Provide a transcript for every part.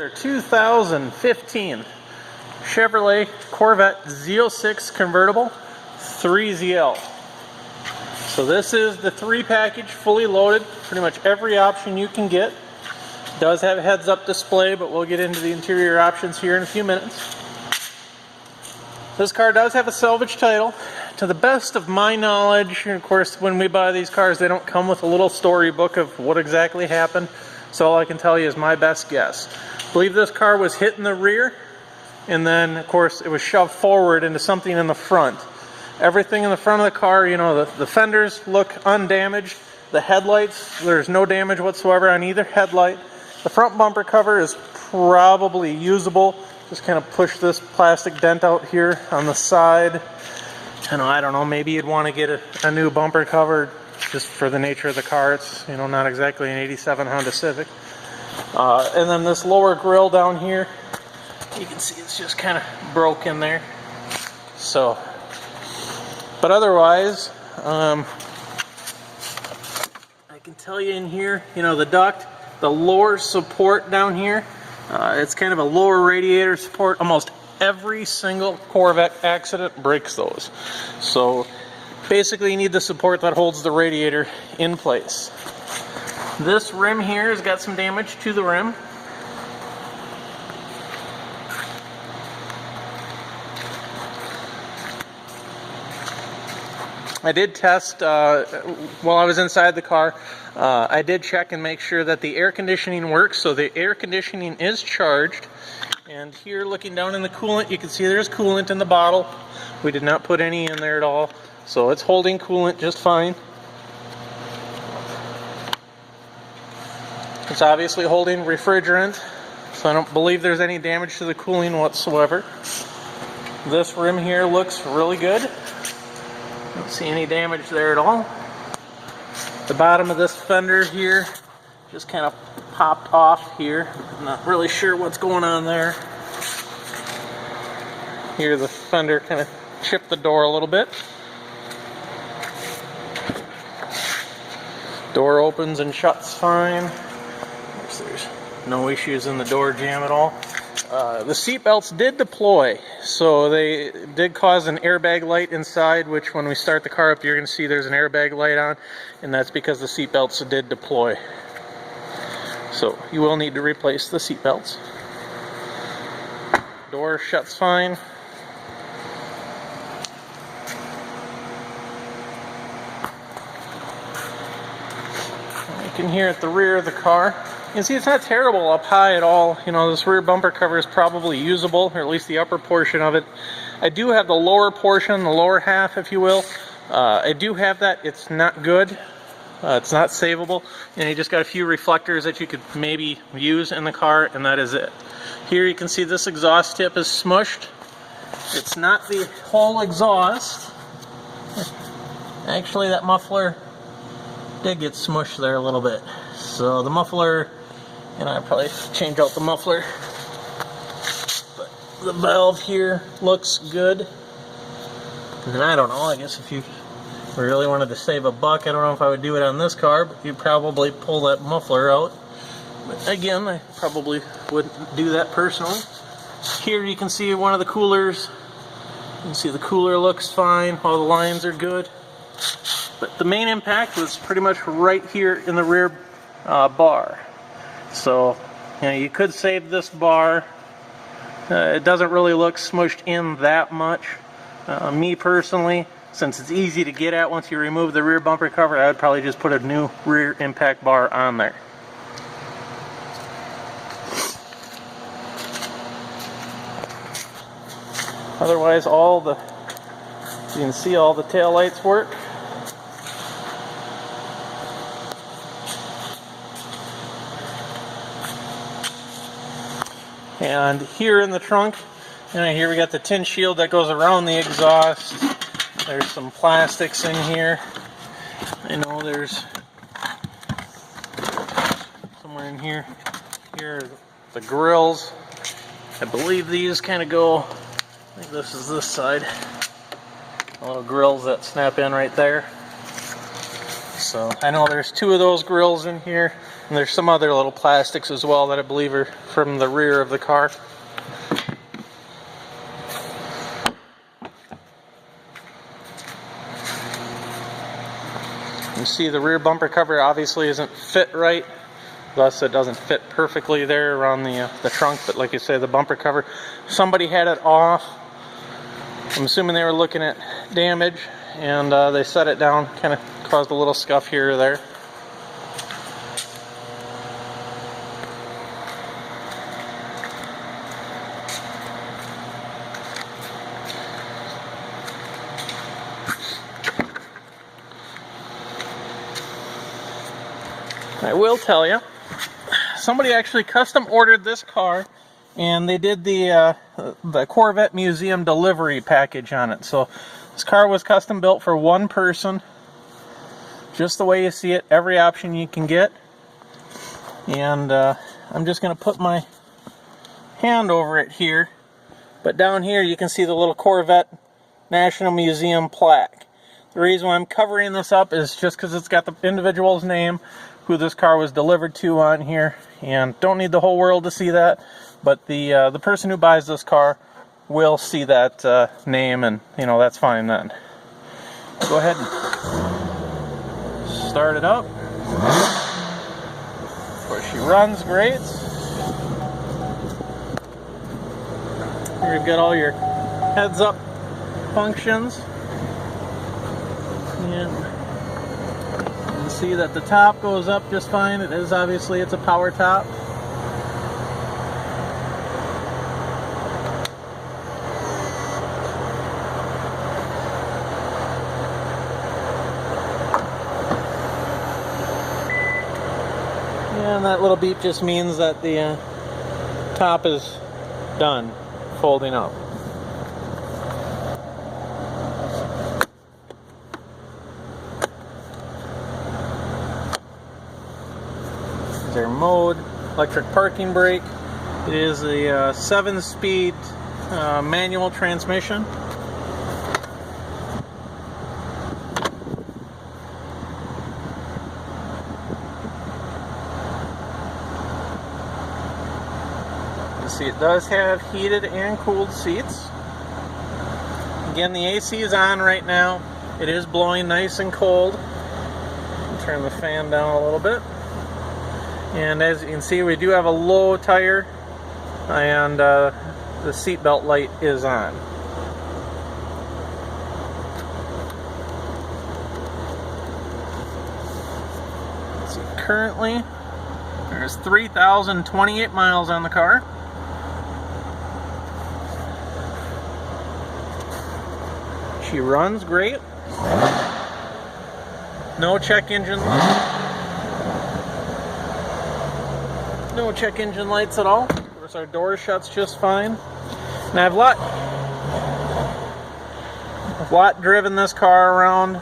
here, 2015 Chevrolet Corvette Z06 convertible 3ZL. So this is the 3 package, fully loaded, pretty much every option you can get. Does have a heads-up display, but we'll get into the interior options here in a few minutes. This car does have a salvage title. To the best of my knowledge, and of course when we buy these cars they don't come with a little storybook of what exactly happened, so all I can tell you is my best guess. I believe this car was hit in the rear, and then of course it was shoved forward into something in the front. Everything in the front of the car, you know, the fenders look undamaged. The headlights, there's no damage whatsoever on either headlight. The front bumper cover is probably usable. Just kind of push this plastic dent out here on the side. And I don't know, maybe you'd want to get a new bumper cover just for the nature of the car. It's, you know, not exactly an 87 Honda Civic. And then this lower grille down here, you can see it's just kind of broken there. So, but otherwise, I can tell you in here, you know, the duct, the lower support down here, it's kind of a lower radiator support. Almost every single Corvette accident breaks those. So basically you need the support that holds the radiator in place. This rim here has got some damage to the rim. I did test while I was inside the car. I did check and make sure that the air conditioning works. So the air conditioning is charged. And here, looking down in the coolant, you can see there's coolant in the bottle. We did not put any in there at all. So it's holding coolant just fine. It's obviously holding refrigerant. So I don't believe there's any damage to the cooling whatsoever. This rim here looks really good. Don't see any damage there at all. The bottom of this fender here just kind of popped off here. I'm not really sure what's going on there. Here the fender kind of chipped the door a little bit. Door opens and shuts fine. There's no issues in the door jamb at all. The seat belts did deploy, so they did cause an airbag light inside, which when we start the car up you're going to see there's an airbag light on, and that's because the seat belts did deploy. So you will need to replace the seat belts. Door shuts fine. You can hear at the rear of the car. You can see it's not terrible up high at all. You know, this rear bumper cover is probably usable, or at least the upper portion of it. I do have the lower portion, the lower half, if you will. I do have that. It's not good. It's not savable. And you just got a few reflectors that you could maybe use in the car, and that is it. Here you can see this exhaust tip is smushed. It's not the whole exhaust. Actually, that muffler did get smushed there a little bit. So the muffler, and I'll probably change out the muffler. But the valve here looks good. And I don't know, I guess if you really wanted to save a buck, I don't know if I would do it on this car, but you'd probably pull that muffler out. But again, I probably wouldn't do that personally. Here you can see one of the coolers. You can see the cooler looks fine, all the lines are good. But the main impact was pretty much right here in the rear bar. So, you know, you could save this bar. It doesn't really look smushed in that much. Me personally, since it's easy to get at once you remove the rear bumper cover, I would probably just put a new rear impact bar on there. Otherwise, you can see all the tail lights work. And here in the trunk, and here we got the tin shield that goes around the exhaust. There's some plastics in here. I know there's somewhere in here. Here are the grills. I believe these kind of go, I think this is this side. Little grills that snap in right there. So I know there's 2 of those grills in here. And there's some other little plastics as well that I believe are from the rear of the car. You see the rear bumper cover obviously isn't fit right, thus it doesn't fit perfectly there around the trunk, but like you say, the bumper cover, somebody had it off. I'm assuming they were looking at damage, and they set it down, kind of caused a little scuff here or there. I will tell you, somebody actually custom ordered this car, and they did the Corvette Museum delivery package on it. So this car was custom built for one person, just the way you see it, every option you can get. And I'm just going to put my hand over it here, but down here you can see the little Corvette National Museum plaque. The reason why I'm covering this up is just because it's got the individual's name, who this car was delivered to on here, and don't need the whole world to see that, but the person who buys this car will see that name, and you know, that's fine then. Go ahead and start it up. Of course, she runs great. Here you've got all your heads-up functions, and you see that the top goes up just fine. It is obviously, it's a power top. And that little beep just means that the top is done folding up. Their mode, electric parking brake. It is a 7-speed manual transmission. You see it does have heated and cooled seats. Again, the AC is on right now. It is blowing nice and cold. I'll turn the fan down a little bit. And as you can see, we do have a low tire, and the seat belt light is on. So currently, there's 3,028 miles on the car. She runs great. No check engine. No check engine lights at all. Of course, our door shuts just fine. And I've lot driven this car around.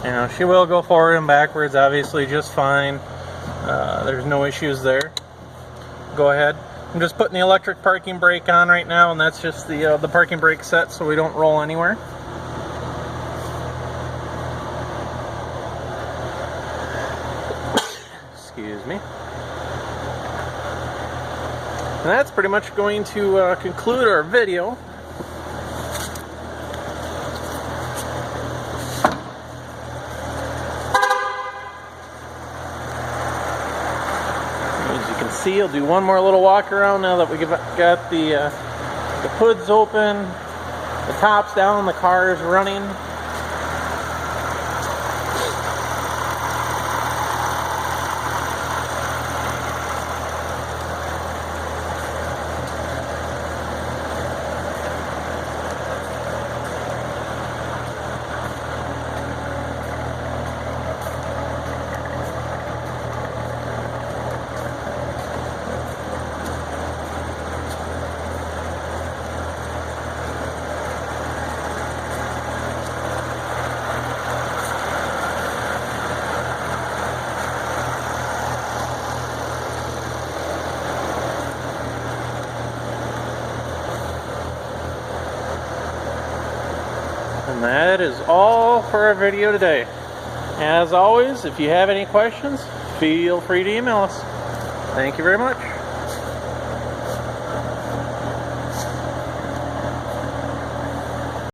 You know, she will go forward and backwards, obviously, just fine. There's no issues there. Go ahead. I'm just putting the electric parking brake on right now, and that's just the parking brake set so we don't roll anywhere. Excuse me. And that's pretty much going to conclude our video. See, I'll do one more little walk around now that we've got the hoods open, the top's down, the car is running. And that is all for our video today. As always, if you have any questions, feel free to email us. Thank you very much.